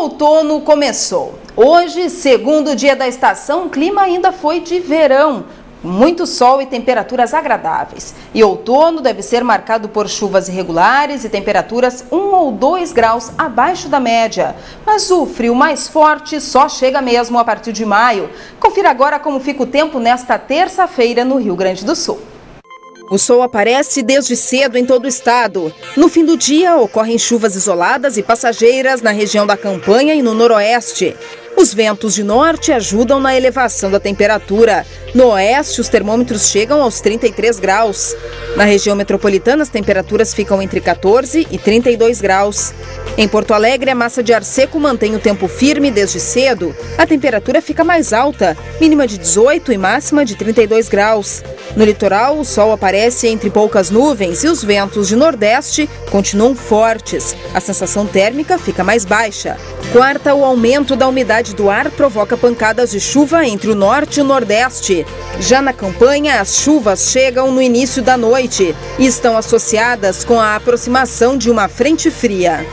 outono começou. Hoje, segundo dia da estação, o clima ainda foi de verão. Muito sol e temperaturas agradáveis. E outono deve ser marcado por chuvas irregulares e temperaturas 1 ou 2 graus abaixo da média. Mas o frio mais forte só chega mesmo a partir de maio. Confira agora como fica o tempo nesta terça-feira no Rio Grande do Sul. O sol aparece desde cedo em todo o estado. No fim do dia, ocorrem chuvas isoladas e passageiras na região da Campanha e no noroeste. Os ventos de norte ajudam na elevação da temperatura. No oeste, os termômetros chegam aos 33 graus. Na região metropolitana, as temperaturas ficam entre 14 e 32 graus. Em Porto Alegre, a massa de ar seco mantém o tempo firme desde cedo. A temperatura fica mais alta, mínima de 18 e máxima de 32 graus. No litoral, o sol aparece entre poucas nuvens e os ventos de nordeste continuam fortes. A sensação térmica fica mais baixa. Quarta, o aumento da umidade do ar provoca pancadas de chuva entre o norte e o nordeste. Já na Campanha, as chuvas chegam no início da noite e estão associadas com a aproximação de uma frente fria.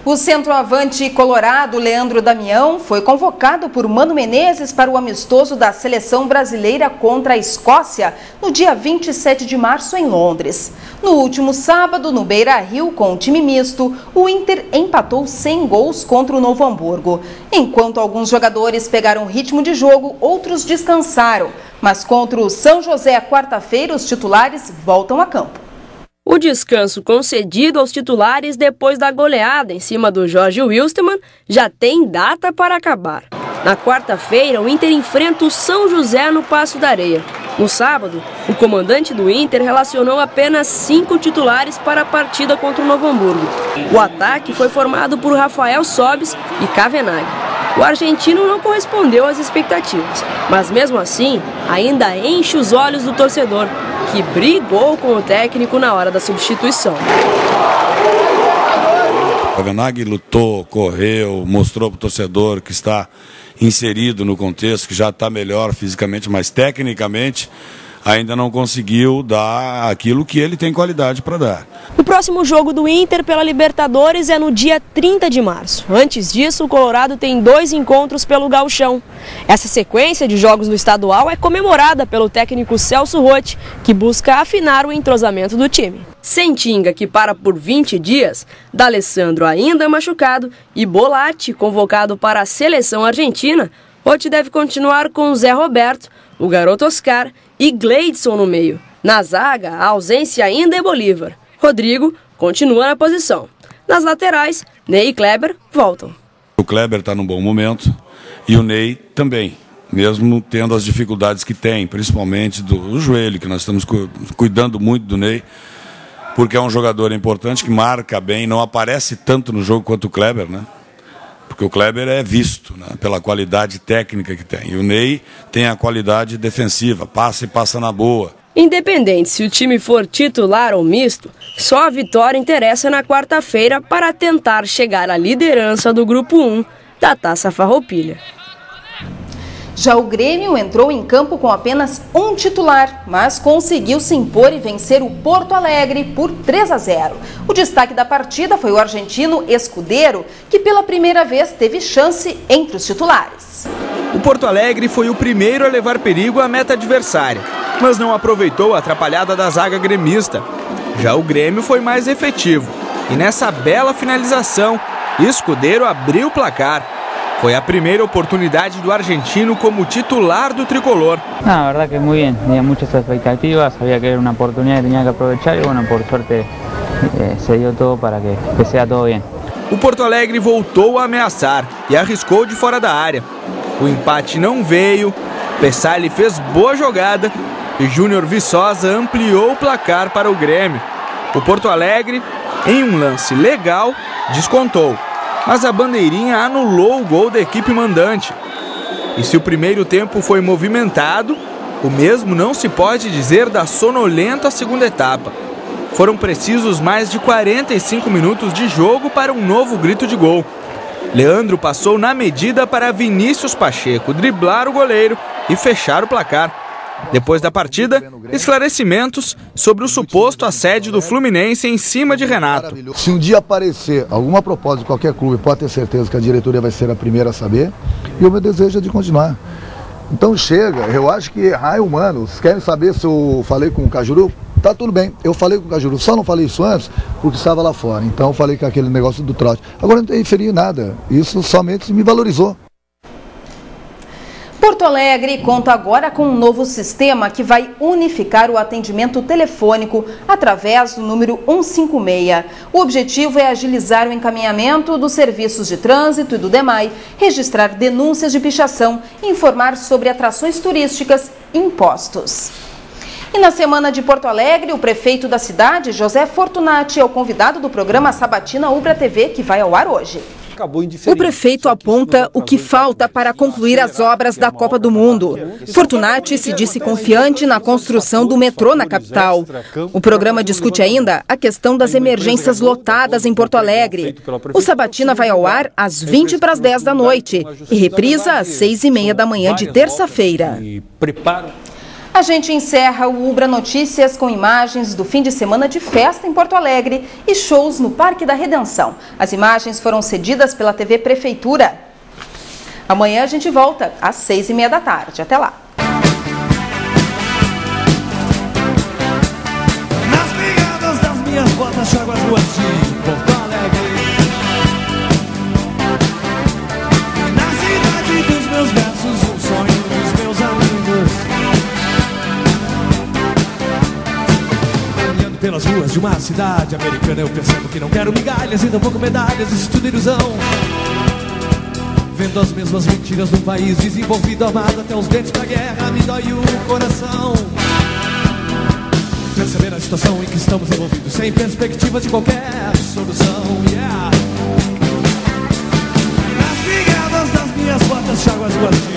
O centroavante colorado Leandro Damião foi convocado por Mano Menezes para o amistoso da seleção brasileira contra a Escócia no dia 27 de março em Londres. No último sábado, no Beira-Rio, com o time misto, o Inter empatou sem gols contra o Novo Hamburgo. Enquanto alguns jogadores pegaram ritmo de jogo, outros descansaram. Mas contra o São José, quarta-feira, os titulares voltam a campo. O descanso concedido aos titulares depois da goleada em cima do Jorge Wilstermann já tem data para acabar. Na quarta-feira, o Inter enfrenta o São José no Paço da Areia. No sábado, o comandante do Inter relacionou apenas 5 titulares para a partida contra o Novo Hamburgo. O ataque foi formado por Rafael Sobis e Kavenaghi. O argentino não correspondeu às expectativas, mas mesmo assim, ainda enche os olhos do torcedor, que brigou com o técnico na hora da substituição. Kavenaghi lutou, correu, mostrou para o torcedor que está inserido no contexto, que já está melhor fisicamente, mas tecnicamente ainda não conseguiu dar aquilo que ele tem qualidade para dar. O próximo jogo do Inter pela Libertadores é no dia 30 de março. Antes disso, o Colorado tem 2 encontros pelo Gauchão. Essa sequência de jogos no estadual é comemorada pelo técnico Celso Roth, que busca afinar o entrosamento do time. Sem Tinga, que para por 20 dias, D'Alessandro ainda machucado e Bolatti convocado para a seleção argentina, Roth deve continuar com Zé Roberto, o garoto Oscar e Gleidson no meio. Na zaga, a ausência ainda é Bolívar. Rodrigo continua na posição. Nas laterais, Ney e Kleber voltam. O Kleber está num bom momento e o Ney também, mesmo tendo as dificuldades que tem, principalmente do joelho, que nós estamos cuidando muito do Ney, porque é um jogador importante que marca bem, não aparece tanto no jogo quanto o Kleber, né? Porque o Kleber é visto, né, pela qualidade técnica que tem. E o Ney tem a qualidade defensiva, passa e passa na boa. Independente se o time for titular ou misto, só a vitória interessa na quarta-feira para tentar chegar à liderança do Grupo 1 da Taça Farroupilha. Já o Grêmio entrou em campo com apenas um titular, mas conseguiu se impor e vencer o Porto Alegre por 3-0. O destaque da partida foi o argentino Escudeiro, que pela primeira vez teve chance entre os titulares. O Porto Alegre foi o primeiro a levar perigo à meta adversária, mas não aproveitou a atrapalhada da zaga gremista. Já o Grêmio foi mais efetivo e nessa bela finalização, Escudeiro abriu o placar. Foi a primeira oportunidade do argentino como titular do tricolor. La verdad que muy bien, tenía muchas expectativas, sabía que era una oportunidad que tenía que aprovechar y bueno, por suerte se dio todo para que sea todo bien. O Porto Alegre voltou a ameaçar e arriscou de fora da área. O empate não veio, Pessali fez boa jogada e Júnior Viçosa ampliou o placar para o Grêmio. O Porto Alegre, em um lance legal, descontou. Mas a bandeirinha anulou o gol da equipe mandante. E se o primeiro tempo foi movimentado, o mesmo não se pode dizer da sonolenta segunda etapa. Foram precisos mais de 45 minutos de jogo para um novo grito de gol. Leandro passou na medida para Vinícius Pacheco driblar o goleiro e fechar o placar. Depois da partida, esclarecimentos sobre o suposto assédio do Fluminense em cima de Renato. Se um dia aparecer alguma proposta de qualquer clube, pode ter certeza que a diretoria vai ser a primeira a saber, e o meu desejo é de continuar. Então chega, eu acho que errar é humano. Vocês querem saber se eu falei com o Cajuru? Tá tudo bem, eu falei com o Cajuru, só não falei isso antes porque estava lá fora. Então eu falei com aquele negócio do trote. Agora não interferi em nada, isso somente me valorizou. Porto Alegre conta agora com um novo sistema que vai unificar o atendimento telefônico através do número 156. O objetivo é agilizar o encaminhamento dos serviços de trânsito e do DEMAI, registrar denúncias de pichação e informar sobre atrações turísticas e impostos. E na semana de Porto Alegre, o prefeito da cidade, José Fortunati, é o convidado do programa Sabatina Ubra TV, que vai ao ar hoje. O prefeito aponta o que falta para concluir as obras da Copa do Mundo. Fortunati se disse confiante na construção do metrô na capital. O programa discute ainda a questão das emergências lotadas em Porto Alegre. O Sabatina vai ao ar às 20 para as 10 da noite e reprisa às 6h30 da manhã de terça-feira. A gente encerra o Ubra Notícias com imagens do fim de semana de festa em Porto Alegre e shows no Parque da Redenção. As imagens foram cedidas pela TV Prefeitura. Amanhã a gente volta às 6h30 da tarde. Até lá. Nas pegadas das minhas botas, chago as ruas de Porto Alegre. Na cidade dos meus versos, um sonho dos meus amigos. Pelas ruas de uma cidade americana, eu percebo que não quero migalhas e tampouco medalhas, isso tudo é ilusão. Vendo as mesmas mentiras num país desenvolvido, amado até os dentes pra guerra, me dói o coração. Perceber a situação em que estamos envolvidos, sem perspectiva de qualquer solução, yeah. Nas brigadas das minhas botas, chago as ruas de